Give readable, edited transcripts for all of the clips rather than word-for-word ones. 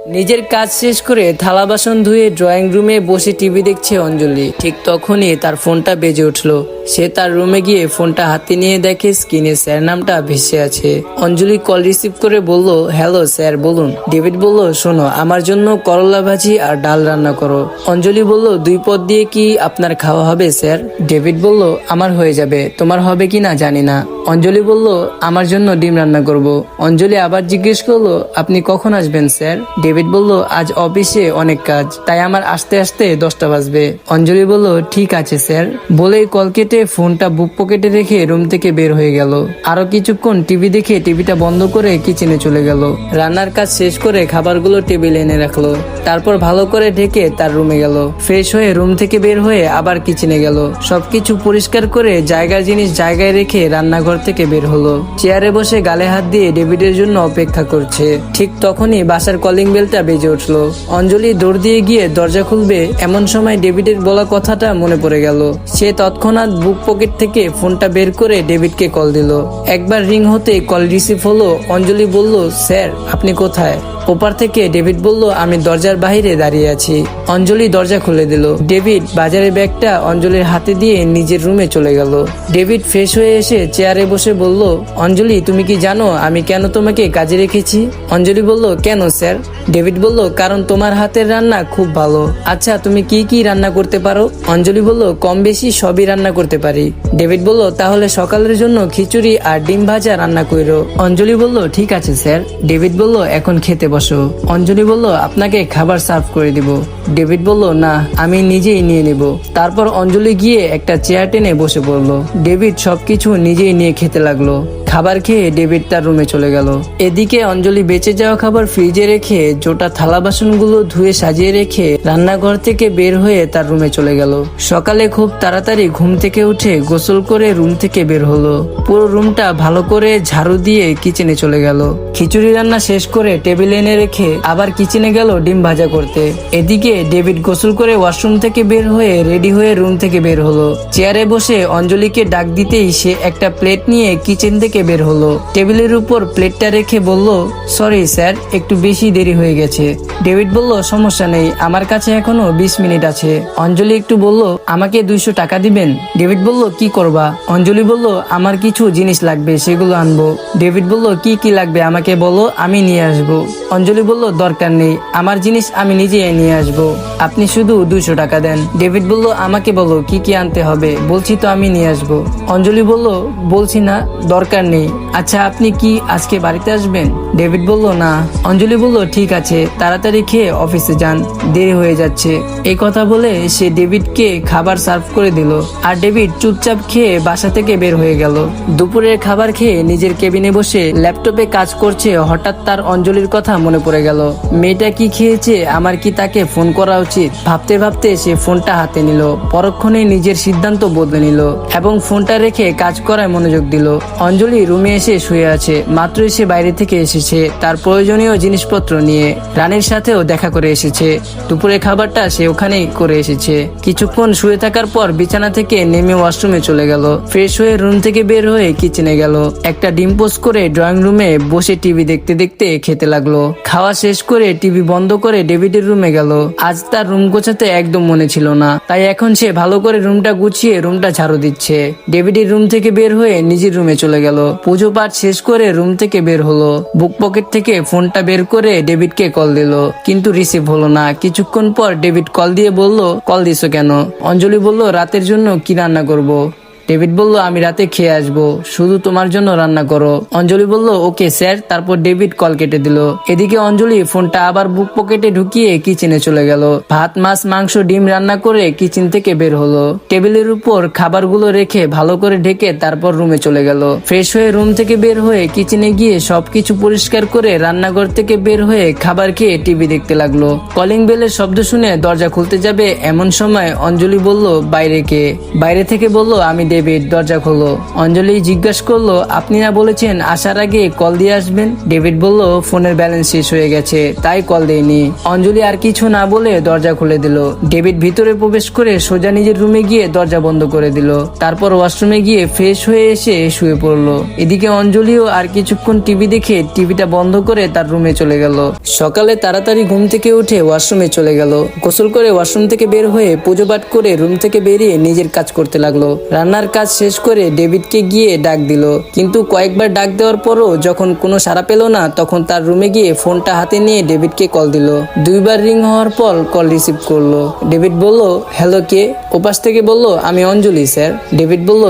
নিজের কাজ শেষ করে থালা বাসন ধুয়ে ড্রয়িং রুমে বসে টিভি দেখছে অঞ্জলি। ঠিক তখনই তার ফোনটা বেজে উঠলো। সে তার রুমে গিয়ে ফোনটা হাতে নিয়ে দেখে স্ক্রিনে স্যার নামটা ভেসে আছে। অঞ্জলি কল রিসিভ করে বলল, হ্যালো স্যার বলুন। ডেভিড বলল, শোনো আমার জন্য করলা ভাজি আর ডাল রান্না করো। অঞ্জলি বলল, 2 পদ দিয়ে কি আপনার খাওয়া হবে স্যার? ডেভিড বলল, আমার হয়ে যাবে, তোমার হবে কি না জানি না। অঞ্জলি বলল, আমার জন্য ডিম রান্না করব। অঞ্জলি আবার জিজ্ঞেস করলো, আপনি কখন আসবেন স্যার? ডেভিড বলল, আজ অফিসে অনেক কাজ, তাই আমার আসতে আসতে 10টা বাজবে। অঞ্জলি বলল, ঠিক আছে স্যার বলেই কল কেটে ফোনটা বুক পকেটে রেখে রুম থেকে বের হয়ে গেল। আরো কিছুক্ষণ টিভি দেখে টিভিটা বন্ধ করে কিচেনে চলে গেল। রান্নার কাজ শেষ করে খাবারগুলো টেবিলে এনে রাখলো। তারপর ভালো করে ঢেকে তার রুমে গেল। ফ্রেশ হয়ে রুম থেকে বের হয়ে আবার কিচেনে গেল। সবকিছু পরিষ্কার করে জায়গার জিনিস জায়গায় রেখে রান্নাঘর থেকে বের হলো। চেয়ারে বসে গালে হাত দিয়ে ডেভিডের জন্য অপেক্ষা করছে। ঠিক তখনই বাসার কলিং বেলটা বেজে উঠলো। অঞ্জলি দৌড় দিয়ে গিয়ে দরজা খুলবে, এমন সময় ডেভিডের বলা কথাটা মনে পড়ে গেল। সে তৎক্ষণাৎ বুক পকেট থেকে ফোনটা বের করে ডেভিডকে কল দিল। একবার রিং হতে কল রিসিভ হলো। অঞ্জলি বলল, স্যার আপনি কোথায়? ওপার থেকে ডেভিড বলল, আমি দরজার বাইরে দাঁড়িয়ে আছি। অঞ্জলি দরজা খুলে দিল। ডেভিড বাজারের ব্যাগটা অঞ্জলির হাতে দিয়ে নিজের রুমে চলে গেল। ডেভিড ফ্রেশ হয়ে এসে চেয়ারে বসে বলল, অঞ্জলি তুমি কি জানো আমি কেন তোমাকে কাজে রেখেছি? অঞ্জলি বলল, কেন স্যার? ডেভিড বলল, কারণ তোমার হাতের রান্না খুব ভালো। আচ্ছা তুমি কি কি রান্না করতে পারো? অঞ্জলি বলল, কম বেশি সবই রান্না করতে পারি। ডেভিড বলল, তাহলে সকালের জন্য খিচুড়ি আর ডিম ভাজা রান্না কইরো। অঞ্জলি বলল, ঠিক আছে স্যার। ডেভিড বলল, এখন খেতে বসো। অঞ্জলি বলল, আপনাকে খাবার সার্ভ করে দিব। ডেভিড বলল, না আমি নিজেই নিয়ে নিব। তারপর অঞ্জলি গিয়ে একটা চেয়ার টেনে বসে পড়লো। ডেভিড সবকিছু নিজেই নিয়ে খেতে লাগলো। খাবার খেয়ে ডেভিড তার রুমে চলে গেল। এদিকে অঞ্জলি বেঁচে যাওয়া খাবার ফ্রিজে রেখে জোটা থালা বাসনগুলো ধুয়ে সাজিয়ে রেখে রান্নাঘর থেকে বের হয়ে তার রুমে চলে গেল। সকালে খুব তাড়াতাড়ি ঘুম থেকে উঠে গোসল করে রুম থেকে বের হলো। পুরো রুমটা ভালো করে ঝাড়ু দিয়ে কিচেনে চলে গেল। খিচুড়ি রান্না শেষ করে টেবিলে এনে রেখে আবার কিচেনে গেল ডিম ভাজা করতে। এদিকে ডেভিড গোসল করে ওয়াশরুম থেকে বের হয়ে রেডি হয়ে রুম থেকে বের হলো। চেয়ারে বসে অঞ্জলিকে ডাক দিতেই সে একটা প্লেট নিয়ে কিচেন থেকে বের হলো। টেবিলের উপর প্লেটটা রেখে বলল, সরি স্যার একটু বেশি দেরি হয়ে গেছে। ডেভিড বলল, সমস্যা নেই, আমার কাছে এখনো 20 মিনিট আছে। অঞ্জলি একটু বলল, আমাকে 200 টাকা দিবেন? ডেভিড বলল, কি করবা? অঞ্জলি বলল, আমার কিছু জিনিস লাগবে, সেগুলো আনবো। ডেভিড বলল, কি কি লাগবে আমাকে বলো, আমি নিয়ে আসবো। অঞ্জলি বলল, দরকার নেই, আমার জিনিস আমি নিজে নিয়ে আসবো, আপনি শুধু 200 টাকা দেন। ডেভিড বলল, আমাকে বলো কি কি আনতে হবে, বলছি তো আমি নিয়ে আসবো। অঞ্জলি বলল, বলছি না, দরকার নেই। আচ্ছা আপনি কি আজকে বাড়িতে আসবেন? ডেভিড বলল, না। অঞ্জলি বলল, ঠিক আছে, তাড়াতাড়ি খেয়ে অফিসে যান, দেরি হয়ে যাচ্ছে। এই কথা বলে সে ডেভিডকে খাবার সার্ভ করে দিল। আর ডেভিড চুপচাপ খেয়ে বাসা থেকে বের হয়ে গেল। দুপুরের খাবার খেয়ে নিজের কেবিনে বসে ল্যাপটপে কাজ করছে। হঠাৎ তার অঞ্জলির কথা মনে পড়ে গেল। মেয়েটা কি খেয়েছে, আমার কি তাকে ফোন করা উচিত? ভাবতে ভাবতে সে ফোনটা হাতে নিল। পরক্ষণে নিজের সিদ্ধান্ত বদলে নিল এবং ফোনটা রেখে কাজ করায় মনোযোগ দিল। অঞ্জলি রুমে এসে শুয়ে আছে। মাত্রই সে বাইরে থেকে এসেছে তার প্রয়োজনীয় জিনিসপত্র নিয়ে। রানীর সাথেও দেখা করে এসেছে। দুপুরে খাবারটা সে ওখানেই করে এসেছে। কিছুক্ষণ শুয়ে থাকার পর বিছানা থেকে নেমে ওয়াশরুমে চলে গেল। ফ্রেশ হয়ে রুম থেকে বের হয়ে কিচেনে গেল। একটা ডিম পোস্ট করে ড্রয়িং রুমে বসে টিভি দেখতে দেখতে খেতে লাগলো। খাওয়া শেষ করে টিভি বন্ধ করে ডেভিডের রুমে গেল। আজ তার রুম গোছাতে একদম মনে ছিল না, তাই এখন সে ভালো করে রুমটা গুছিয়ে রুমটা ঝাড়ু দিচ্ছে। ডেভিডের রুম থেকে বের হয়ে নিজের রুমে চলে গেল। পুজো পাঠ শেষ করে রুম থেকে বের হলো। বুক পকেট থেকে ফোনটা বের করে ডেভিডকে কল দিল, কিন্তু রিসিভ হলো না। কিছুক্ষণ পর ডেভিড কল দিয়ে বলল, কল দিছো কেন? অঞ্জলি বলল, রাতের জন্য কি রান্না করব? ডেভিড বলল, আমি রাতে খেয়ে আসবো, শুধু তোমার জন্য রান্না করো। অঞ্জলি বলল, ওকে স্যার। তারপর ডেভিড কল কেটে দিল। এদিকে অঞ্জলি ফোনটা আবার বুক পকেটে ঢুকিয়ে কিচেনে চলে গেল। ভাত মাছ মাংস ডিম রান্না করে কিচেন থেকে বের হলো। টেবিলের উপর খাবারগুলো রেখে ভালো করে ঢেকে তারপর রুমে চলে গেল। ফ্রেশ হয়ে রুম থেকে বের হয়ে কিচেনে গিয়ে সবকিছু পরিষ্কার করে রান্নাঘর থেকে বের হয়ে খাবার খেয়ে টিভি দেখতে লাগলো। কলিং বেলের শব্দ শুনে দরজা খুলতে যাবে এমন সময় অঞ্জলি বলল, বাইরে কে? বাইরে থেকে বলল, আমি ডেভিড দরজা খুললো। অঞ্জলি জিজ্ঞাসা করলো, আপনি না বলেছেন আসার আগে কল দিয়ে আসবেন? ডেভিড বলল, ফোনের ব্যালেন্স শেষ হয়ে গেছে তাই কল দেয়নি। অঞ্জলি আর কিছু না বলে দরজা খুলে দিল। ডেভিড ভিতরে প্রবেশ করে সোজা নিজের রুমে গিয়ে দরজা বন্ধ করে দিল। তারপর ওয়াশরুমে গিয়ে ফ্রেশ হয়ে এসে শুয়ে পড়লো। এদিকে অঞ্জলিও আর কিছুক্ষণ টিভি দেখে টিভিটা বন্ধ করে তার রুমে চলে গেল। সকালে তাড়াতাড়ি ঘুম থেকে উঠে ওয়াশরুমে চলে গেল। গোসল করে ওয়াশরুম থেকে বের হয়ে পুজো পাঠ করে রুম থেকে বেরিয়ে নিজের কাজ করতে লাগলো। রান্নার কাজ শেষ করে ডেভিডকে গিয়ে ডাক দিল, কিন্তু কয়েকবার ডাক দেওয়ার পরও যখন কোনো সাড়া পেল না, তখন তার রুমে গিয়ে ফোনটা হাতে নিয়ে ডেভিডকে কল দিল। দুইবার রিং হওয়ার পর কল রিসিভ করলো। ডেভিড বলল, হ্যালো কে? ওপাশ থেকে বলল, আমি অঞ্জলি স্যার। ডেভিড বলল,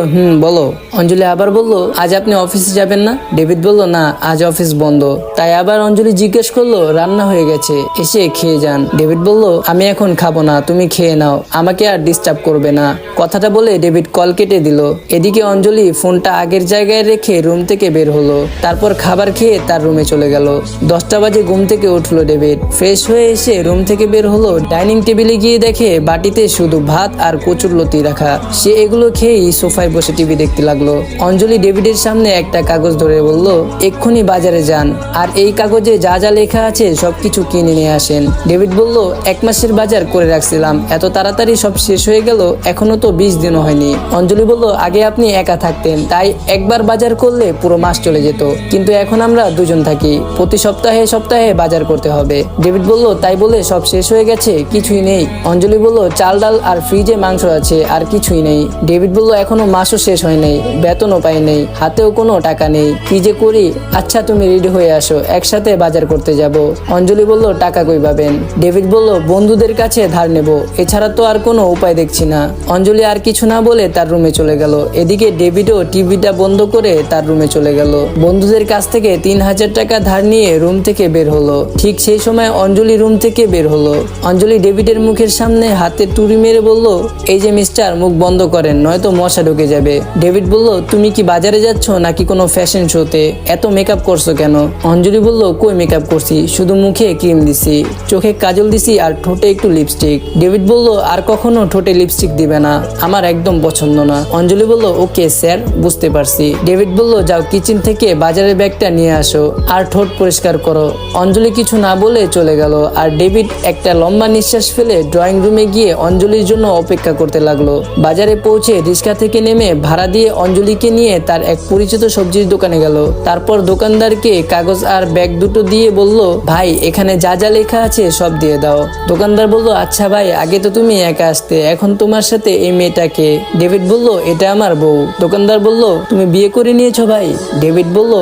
বলো। অঞ্জলি আবার বলল, আজ আপনি অফিসে যাবেন না? ডেভিড বলল, না, আজ অফিস বন্ধ। তাই আবার অঞ্জলি জিজ্ঞেস করলো, রান্না হয়ে গেছে, এসে খেয়ে যান। ডেভিড বলল, আমি এখন খাবো না, তুমি খেয়ে নাও, আমাকে আর ডিস্টার্ব করবে না। কথাটা বলে ডেভিড কল কেটে দিল। এদিকে অঞ্জলি ফোনটা আগের জায়গায় রেখে রুম থেকে বের হলো। তারপর খাবার খেয়ে তার রুমে চলে গেল। 10টা বাজে ঘুম থেকে উঠলো ডেভিড। ফ্রেশ হয়ে এসে রুম থেকে বের হলো। ডাইনিং টেবিলে গিয়ে দেখে বাটিতে শুধু ভাত আর কচুরলতি রাখা। সে এগুলো খেয়েই সোফায় বসে টিভি দেখতে লাগলো। অঞ্জলি ডেভিডের সামনে একটা কাগজ ধরে বলল, এক্ষুনি বাজারে যান আর এই কাগজে যা যা লেখা আছে সবকিছু কিনে নিয়ে আসেন। ডেভিড বলল, 1 মাসের বাজার করে রাখছিলাম, এত তাড়াতাড়ি সব শেষ হয়ে গেল, এখনো তো 20 দিনও হয়নি। অঞ্জলি বলল, আগে আপনি একা থাকতেন, তাই একবার বাজার করলে পুরো মাস চলে যেত, কিন্তু এখন আমরা দুজন থাকি, প্রতি সপ্তাহে সপ্তাহে বাজার করতে হবে। ডেভিড বলল, তাই বলে সব শেষ হয়ে গেছে? কিছুই নেই? অঞ্জলি বলল, চাল ডাল আর ফ্রিজে মাংস আছে, আর কিছুই নেই। ডেভিড বলল, এখনো মাসও শেষ হয় নাই, বেতনও পাই নেই, হাতেও কোনো টাকা নেই, কি যে করি। আচ্ছা তুমি রেডি হয়ে আসো, একসাথে বাজার করতে যাব। অঞ্জলি বলল, টাকা কই পাবেন? ডেভিড বলল, বন্ধুদের কাছে ধার নেব, এছাড়া তো আর কোনো উপায় দেখছি না। অঞ্জলি আর কিছু না বলে তার রুমে চলে গেল। এদিকে ডেভিডও টিভিটা বন্ধ করে তার রুমে চলে গেল। বন্ধুদের কাছ থেকে 3000 টাকা ধার নিয়ে রুম থেকে বের হলো। ঠিক সেই সময় অঞ্জলি রুম থেকে বের হলো। অঞ্জলি ডেভিডের মুখের সামনে হাতে তুড়ি মেরে বলল, এই যে মিস্টার, মুখ বন্ধ করেন, নয়তো মশা ঢুকে যাবে। ডেভিড বলল, তুমি কি বাজারে যাচ্ছ নাকি কোনো ফ্যাশন শোতে? এত মেকআপ করছো কেন? অঞ্জলি বলল, কই মেকআপ করছি, শুধু মুখে ক্রিম দিছি, চোখে কাজল দিছি আর ঠোঁটে একটু লিপস্টিক। ডেভিড বলল, আর কখনো ঠোঁটে লিপস্টিক দিবে না, আমার একদম পছন্দ না। অঞ্জলি বলল, ওকে স্যার, বুঝতে পারছি। ডেভিড বলল, যাও কিচেন থেকে বাজারের ব্যাগটা নিয়ে আসো আর ঠোঁট পরিষ্কার করো। অঞ্জলি কিছু না বলে চলে গেল। আর ডেভিড একটা লম্বা নিঃশ্বাস ফেলে ড্রয়িং রুমে গিয়ে অঞ্জলির জন্য অপেক্ষা করতে লাগলো। বাজারে পৌঁছে রিক্সা থেকে নেমে ভাড়া দিয়ে অঞ্জলিকে নিয়ে তার এক পরিচিত সবজির দোকানে গেল। তারপর দোকানদারকে কাগজ আর ব্যাগ দুটো দিয়ে বলল, ভাই এখানে যা যা লেখা আছে সব দিয়ে দাও। দোকানদার বলল, আচ্ছা ভাই, আগে তো তুমি একা আসতে, এখন তোমার সাথে এই মেয়েটাকে? ডেভিড বলল, এটা আমার বউ। দোকানদার বলল, তুমি বিয়ে করে নিয়েছো ভাই? ডেভিড বলল,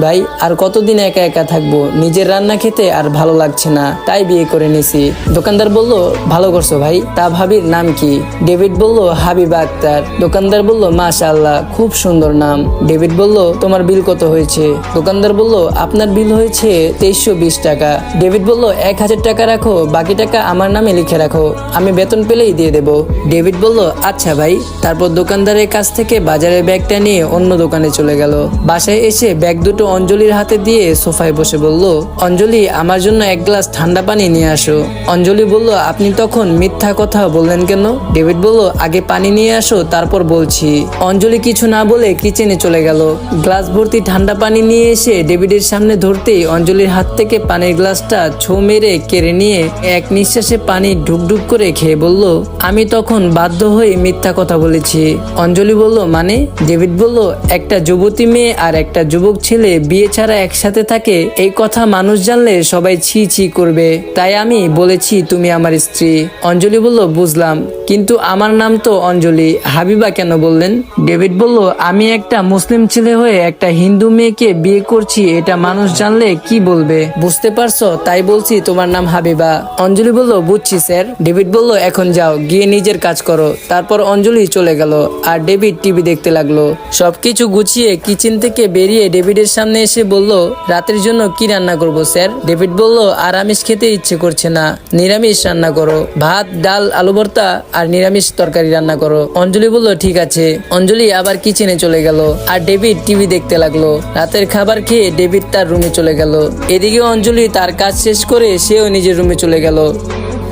ভাই, আর কতদিন একা একা থাকবো, নিজের রান্না খেতে আর ভালো লাগছে না, তাই বিয়ে করে নিয়েছি। দোকানদার বলল, ভালো করছো ভাই, তা ভাবির নাম কি? ডেভিড বলল, হাবিবা আক্তার। দোকানদার বলল, মাশাআল্লাহ, খুব সুন্দর নাম। ডেভিড বলল, তোমার বিল কত হয়েছে? দোকানদার বলল, আপনার বিল হয়েছে 2320 টাকা। ডেভিড বলল, 1000 টাকা রাখো, বাকি টাকা আমার নামে লিখে রাখো, আমি বেতন পেলেই দিয়ে দেবো। ডেভিড বলল, আচ্ছা ভাই। তারপর দোকানদারের কাছ থেকে বাজারের ব্যাগটা নিয়ে অন্য দোকানে চলে গেল। বাসায় এসে ব্যাগ দুটো অঞ্জলির হাতে দিয়ে সোফায় বসে বলল, অঞ্জলি, আমার জন্য 1 গ্লাস ঠান্ডা পানি নিয়ে আসো। অঞ্জলি বলল, আপনি তখন মিথ্যা কথা বললেন কেন? ডেভিড বলল, আগে পানি নিয়ে আসো, তারপর বলছি। অঞ্জলি কিছু না বলে কিচেনে চলে গেল। গ্লাস ভর্তি ঠান্ডা পানি নিয়ে এসে ডেভিডের সামনে ধরতেই অঞ্জলির হাত থেকে পানির গ্লাসটা ছো মেরে কেড়ে নিয়ে এক নিঃশ্বাসে পানি ঢুকঢুক করে খেয়ে বলল, আমি তখন বাধ্য হয়ে মিথ্যা কথা বলেছি। অঞ্জলি বলল, মানে? ডেভিড বলল, একটা যুবতী মেয়ে আর একটা যুবক ছেলে বিয়ে ছাড়া একসাথে থাকে, এই কথা মানুষ জানলে সবাই ছি ছি করবে, তাই আমি বলেছি তুমি আমার স্ত্রী। অঞ্জলি বলল, বুঝলাম, কিন্তু আমার নাম তো অঞ্জলি, হাবিবা কেন বললেন? ডেভিড বলল, আমি একটা মুসলিম ছেলে হয়ে একটা হিন্দু মেয়েকে বিয়ে করছি, এটা মানুষ জানলে কি বলবে, বুঝতে পারছো? তাই বলছি তোমার নাম হাবিবা। অঞ্জলি বলল, বুঝছি স্যার। ডেভিড বলল, এখন যাও, গিয়ে নিজের কাজ করো। তারপর অঞ্জলি চলে গেল আর ডেভিড টিভি দেখতে লাগলো। সবকিছু গুছিয়ে কিচেন থেকে বেরিয়ে ডেভিডের সামনে এসে বলল, রাতের জন্য কি রান্না করব স্যার? ডেভিড বলল, আমিষ খেতে ইচ্ছে করছে না, নিরামিষ রান্না করো, ভাত ডাল আলু ভর্তা আর নিরামিষ তরকারি রান্না করো। অঞ্জলি বলল, ঠিক আছে। অঞ্জলি আবার কিচেনে চলে গেল আর ডেভিড টিভি দেখতে লাগলো। রাতের খাবার খেয়ে ডেভিড তার রুমে চলে গেল। এদিকে অঞ্জলি তার কাজ শেষ করে সেও নিজের রুমে চলে গেল।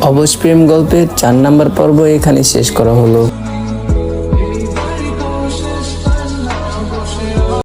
অবশ প্রেম গল্পের 4 নম্বর পর্ব এখানে শেষ করা হলো।